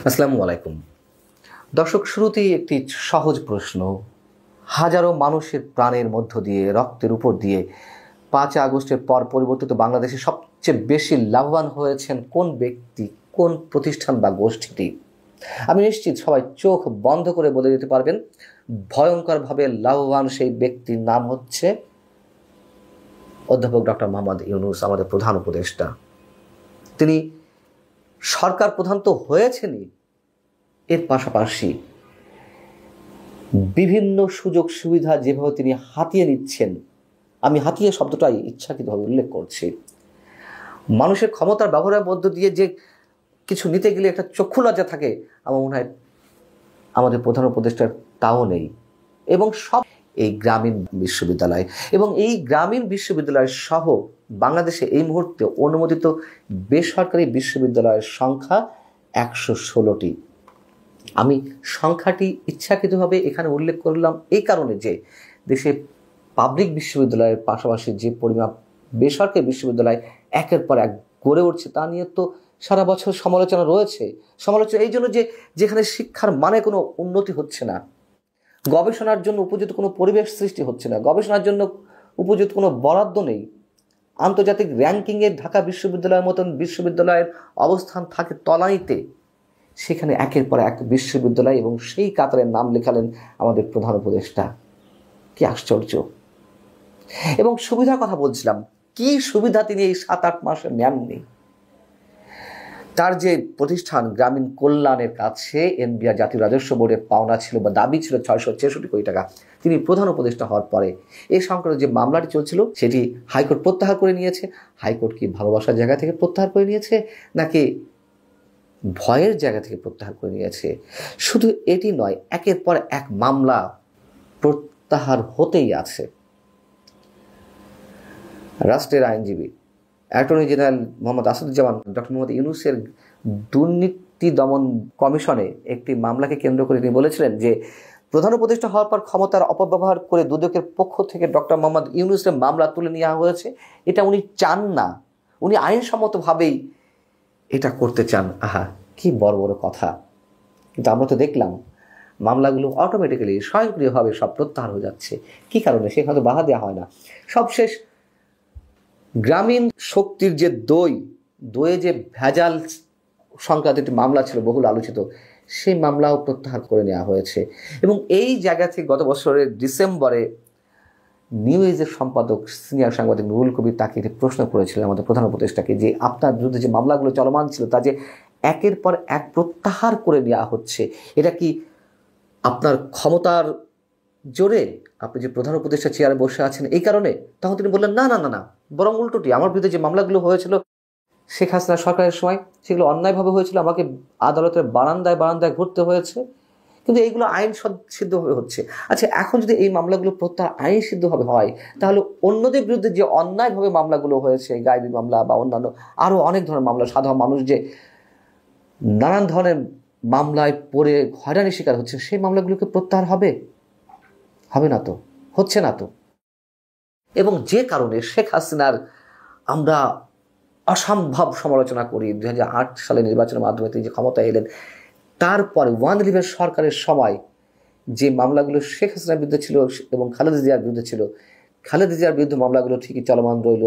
আসসালামু আলাইকুম দর্শক, শুরুতেই একটি সহজ প্রশ্ন। হাজারো মানুষের প্রাণের মধ্য দিয়ে, রক্তের উপর দিয়ে 5 আগস্টের পর পরিবর্তিত বাংলাদেশে সবচেয়ে বেশি লাভবান হয়েছেন কোন ব্যক্তি, কোন প্রতিষ্ঠান বা গোষ্ঠীটি? আমি নিশ্চিত সবাই চোখ বন্ধ করে বলে দিতে পারবেন, ভয়ঙ্করভাবে লাভবান সেই ব্যক্তির নাম হচ্ছে অধ্যাপক ডক্টর মোহাম্মদ ইউনূস, আমাদের প্রধান উপদেষ্টা। তিনি সরকার প্রধান তো হয়েছেনই, এর পাশাপাশি বিভিন্ন সুযোগ সুবিধা যেভাবে তিনি হাতিয়ে নিচ্ছেন, আমি হাতিয়ে শব্দটাই ইচ্ছাকৃতভাবে উল্লেখ করছি। মানুষের ক্ষমতার ব্যবহারের মধ্য দিয়ে যে কিছু নিতে গেলে একটা চক্ষু লজ্জা থাকে, আমার মনে হয় আমাদের প্রধান উপদেষ্টার তাও নেই। এবং সব এই গ্রামীণ বিশ্ববিদ্যালয় এবং এই গ্রামীণ বিশ্ববিদ্যালয় সহ বাংলাদেশে এই মুহূর্তে অনুমোদিত বেসরকারি বিশ্ববিদ্যালয়ের সংখ্যা 116টি। আমি সংখ্যাটি ইচ্ছাকৃতভাবে এখানে উল্লেখ করলাম এই কারণে যে দেশে পাবলিক বিশ্ববিদ্যালয়ের পাশাপাশি যে পরিমাণ বেসরকারি বিশ্ববিদ্যালয় একের পর এক গড়ে উঠছে, তা নিয়ে তো সারা বছর সমালোচনা রয়েছে। সমালোচনা এই জন্য যে যেখানে শিক্ষার মানে কোনো উন্নতি হচ্ছে না, গবেষণার জন্য উপযুক্ত কোনো পরিবেশ সৃষ্টি হচ্ছে না, গবেষণার জন্য উপযুক্ত কোনো বরাদ্দ নেই, আন্তর্জাতিক র্যাঙ্কিংয়ে ঢাকা বিশ্ববিদ্যালয়ের মতন বিশ্ববিদ্যালয়ের অবস্থান থাকে তলানিতে, সেখানে একের পর এক বিশ্ববিদ্যালয় এবং সেই কাতারের নাম লেখালেন আমাদের প্রধান উপদেষ্টা। কি আশ্চর্য! এবং সুবিধার কথা বলছিলাম, কি সুবিধা তিনি এই 7-8 মাসে নেননি। তার যে প্রতিষ্ঠান গ্রামীণ কল্যাণের কাছে এনবিআর জাতীয় রাজস্ব বোর্ডের পাওনা ছিল বা দাবি ছিল 666 কোটি টাকা, তিনি প্রধান উপদেষ্টা হওয়ার পরে এই সংক্রান্ত যে মামলাটি চলছিল সেটি হাইকোর্ট প্রত্যাহার করে নিয়েছে। হাইকোর্ট কি ভালোবাসার জায়গা থেকে প্রত্যাহার করে নিয়েছে নাকি ভয়ের জায়গা থেকে প্রত্যাহার করে নিয়েছে? শুধু এটি নয়, একের পর এক মামলা প্রত্যাহার হতেই আছে। রাষ্ট্রের আইনজীবী attorney general Mohammad Asaduzzaman doctor Mohammad ইউনূসের দুর্নীতি দমন কমিশনে একটি মামলাকে কেন্দ্র করে তিনি বলেছিলেন যে প্রধান উপদেষ্টা হওয়ার পর ক্ষমতার অপব্যবহার করে দুদকের পক্ষ থেকে ডক্টর মোহাম্মদ ইউনূসের মামলা তুলে নেওয়া হয়েছে। এটা উনি চান না, উনি আইনসম্মতভাবেই এটা করতে চান। আহা, কি বড় বড় কথা! কিন্তু আমরা তো দেখলাম মামলাগুলো অটোমেটিক্যালি স্বয়ংক্রিয়ভাবে সব প্রত্যাহার হয়ে যাচ্ছে। কি কারণে? সেখানে তো বাধা দেওয়া হয় না। সবশেষ গ্রামীণ শক্তির যে দইয়ে যে ভেজাল সংক্রান্ত একটি মামলা ছিল বহুল আলোচিত, সেই মামলাও প্রত্যাহার করে নেওয়া হয়েছে। এবং এই জায়গা থেকে গত বছরের ডিসেম্বরে নিউ এজের সম্পাদক সিনিয়র সাংবাদিক নুরুল কবির তাকে একটি প্রশ্ন করেছিলেন আমাদের প্রধান উপদেষ্টাকে যে আপনার বিরুদ্ধে যে মামলাগুলো চলমান ছিল তা যে একের পর এক প্রত্যাহার করে নেওয়া হচ্ছে, এটা কি আপনার ক্ষমতার জোরে, আপনি যে প্রধান উপদেষ্টা চেয়ারে বসে আছেন এই কারণে? তখন তিনি বললেন না না না না, বরং উল্টোটি, আমার বিরুদ্ধে যে মামলাগুলো হয়েছিল শেখ হাসিনা সরকারের সময় সেগুলো অন্যায়ভাবে হয়েছিল, আমাকে আদালতের বারান্দায় বারান্দায় ঘুরতে হয়েছে, কিন্তু এইগুলো আইন সিদ্ধভাবে হচ্ছে। আচ্ছা, এখন যদি এই মামলাগুলো প্রত্যাহার আইন সিদ্ধভাবে হয়, তাহলে অন্যদের বিরুদ্ধে যে অন্যায়ভাবে মামলাগুলো হয়েছে, গায়েবী মামলা বা অন্যান্য আরও অনেক ধরনের মামলা, সাধারণ মানুষ যে নানান ধরনের মামলায় পড়ে হয়রানির শিকার হচ্ছে, সেই মামলাগুলোকে প্রত্যাহার হবে? হবে না তো, হচ্ছে না তো। এবং যে কারণে শেখ হাসিনার আমরা অসম্ভব সমালোচনা করি, 2008 সালে নির্বাচনের মাধ্যমে তিনি যে ক্ষমতায় এলেন, তারপরে ওয়ান লিভের সরকারের সময় যে মামলাগুলো শেখ হাসিনার বিরুদ্ধে ছিল এবং খালেদা জিয়ার বিরুদ্ধে ছিল, খালেদা জিয়ার বিরুদ্ধে মামলাগুলো ঠিকই চলমান রইল,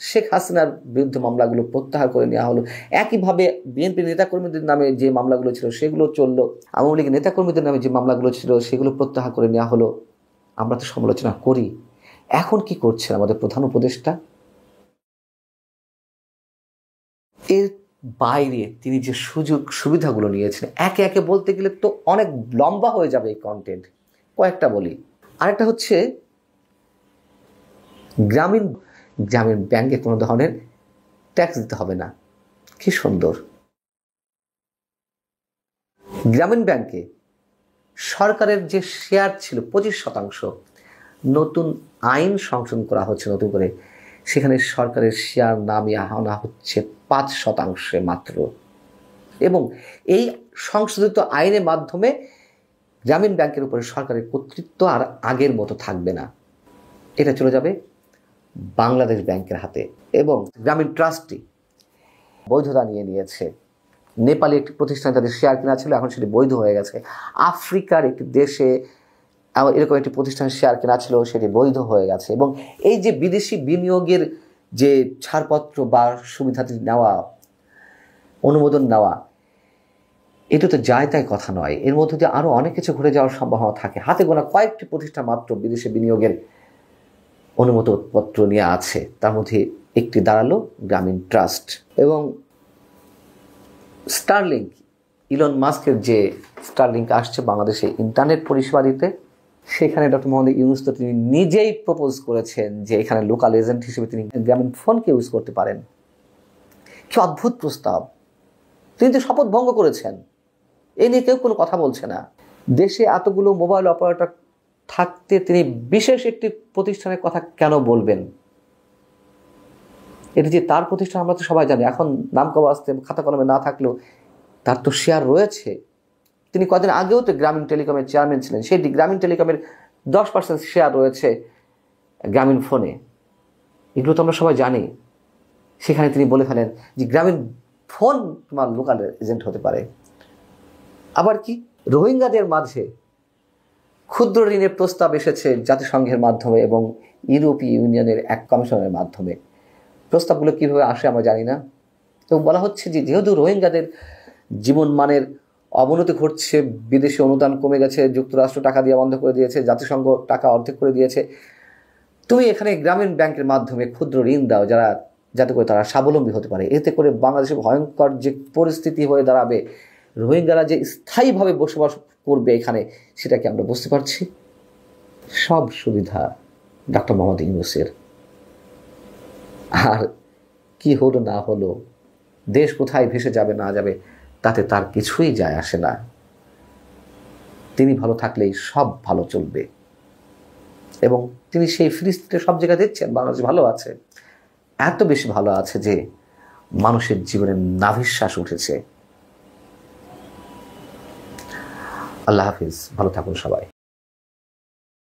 শেখ হাসিনার বিরুদ্ধে মামলাগুলো প্রত্যাহার করে নেওয়া হলো। একইভাবে বিএনপি নেতাকর্মীদের নামে যে মামলাগুলো ছিল সেগুলো চললো, আওয়ামী লীগের নেতাকর্মীদের নামে যে মামলাগুলো ছিল সেগুলো প্রত্যাহার করে নেওয়া হলো। আমরা তো সমালোচনা করি। এখন কি করছেন আমাদের প্রধান উপদেষ্টা? এর বাইরে তিনি যে সুযোগ সুবিধাগুলো নিয়েছেন, একে একে বলতে গেলে তো অনেক লম্বা হয়ে যাবে এই কন্টেন্ট, কয়েকটা বলি। আরেকটা হচ্ছে গ্রামীণ ব্যাংকে কোনো ধরনের ট্যাক্স দিতে হবে না। কি সুন্দর! গ্রামীণ ব্যাংকে সরকারের যে শেয়ার ছিল 25%, নতুন আইন সংশোধন করা হচ্ছে নতুন করে, সেখানে সরকারের শেয়ার নামিয়ে আনা হচ্ছে 5% মাত্র। এবং এই সংশোধিত আইনের মাধ্যমে গ্রামীণ ব্যাংকের উপরে সরকারের কর্তৃত্ব আর আগের মতো থাকবে না, এটা চলে যাবে বাংলাদেশ ব্যাংকের হাতে। এবং গ্রামীণ ট্রাস্টটি বৈধতা নিয়ে নিয়েছে নেপালি একটি প্রতিষ্ঠান তাদের শেয়ার কেনা ছিল, এখন সেটি বৈধ হয়ে গেছে। আফ্রিকার একটি দেশে এরকম একটি প্রতিষ্ঠান শেয়ার কেনা ছিল, সেটি বৈধ হয়ে গেছে। এবং এই যে বিদেশি বিনিয়োগের যে ছাড়পত্র বা সুবিধাটি নেওয়া, অনুমোদন নেওয়া, এটা তো যায় তাই কথা নয়। এর মধ্যে দিয়ে আরও অনেক কিছু ঘুরে যাওয়ার সম্ভাবনা থাকে। হাতে গোনা কয়েকটি প্রতিষ্ঠান মাত্র বিদেশে বিনিয়োগের অনুমোদনপত্র নিয়ে আছে, তার মধ্যে একটি দাঁড়ালো গ্রামীণ ট্রাস্ট। এবং স্টারলিংক, ইলন মাস্কের যে স্টারলিংক আসছে বাংলাদেশে ইন্টারনেট পরিষেবা দিতে, সেখানে ডক্টর মোহাম্মদ ইউনূস তো তিনি নিজেই প্রপোজ করেছেন যে এখানে লোকাল এজেন্ট হিসেবে তিনি গ্রামীণ ফোনকে ইউজ করতে পারেন। কি অদ্ভুত প্রস্তাব! তিনি তো শপথ ভঙ্গ করেছেন, এ নিয়ে কেউ কোনো কথা বলছে না। দেশে এতগুলো মোবাইল অপারেটর থাকতে তিনি বিশেষ একটি প্রতিষ্ঠানের কথা কেন বলবেন? এটি যে তার প্রতিষ্ঠান আমরা তো সবাই জানি। এখন নাম কবা আসতে খাতা কলমে না থাকলেও তার তো শেয়ার রয়েছে। তিনি কদিন আগেও তো গ্রামীণ টেলিকমের চেয়ারম্যান ছিলেন, সেই গ্রামীণ টেলিকমের 10% শেয়ার রয়েছে গ্রামীণ ফোনে। এগুলো তো আমরা সবাই জানি। সেখানে তিনি বলে ফেলেন যে গ্রামীণ ফোন তোমার লোকাল এজেন্ট হতে পারে। আবার কি, রোহিঙ্গাদের মাঝে ক্ষুদ্র ঋণের প্রস্তাব এসেছে জাতিসংঘের মাধ্যমে এবং ইউরোপীয় ইউনিয়নের এক কমিশনের মাধ্যমে। প্রস্তাবগুলো কীভাবে আসে আমরা জানি না। তো বলা হচ্ছে যে যেহেতু রোহিঙ্গাদের জীবনমানের অবনতি ঘটছে, বিদেশি অনুদান কমে গেছে, যুক্তরাষ্ট্র টাকা দেওয়া বন্ধ করে দিয়েছে, জাতিসংঘ টাকা অর্ধেক করে দিয়েছে, তুমি এখানে গ্রামীণ ব্যাংকের মাধ্যমে ক্ষুদ্র ঋণ দাও যাতে করে তারা স্বাবলম্বী হতে পারে। এতে করে বাংলাদেশে ভয়ঙ্কর যে পরিস্থিতি হয়ে দাঁড়াবে, রোহিঙ্গারা যে স্থায়ীভাবে বসবাস করবে এখানে, সেটাকে আমরা বুঝতে পারছি। সব সুবিধা ডক্টর মোহাম্মদ ইউনূসের। আর কি হলো না হলো, দেশ কোথায় ভেসে যাবে না যাবে, তাতে তার কিছুই যায় আসে না। তিনি ভালো থাকলেই সব ভালো চলবে। এবং তিনি সেই ফিরিস্তিতে সব জায়গায় দেখছেন বাংলাদেশ ভালো আছে, এত বেশি ভালো আছে যে মানুষের জীবনে নাভিশ্বাস উঠেছে। আল্লাহ হাফিজ, ভালো থাকুন সবাই।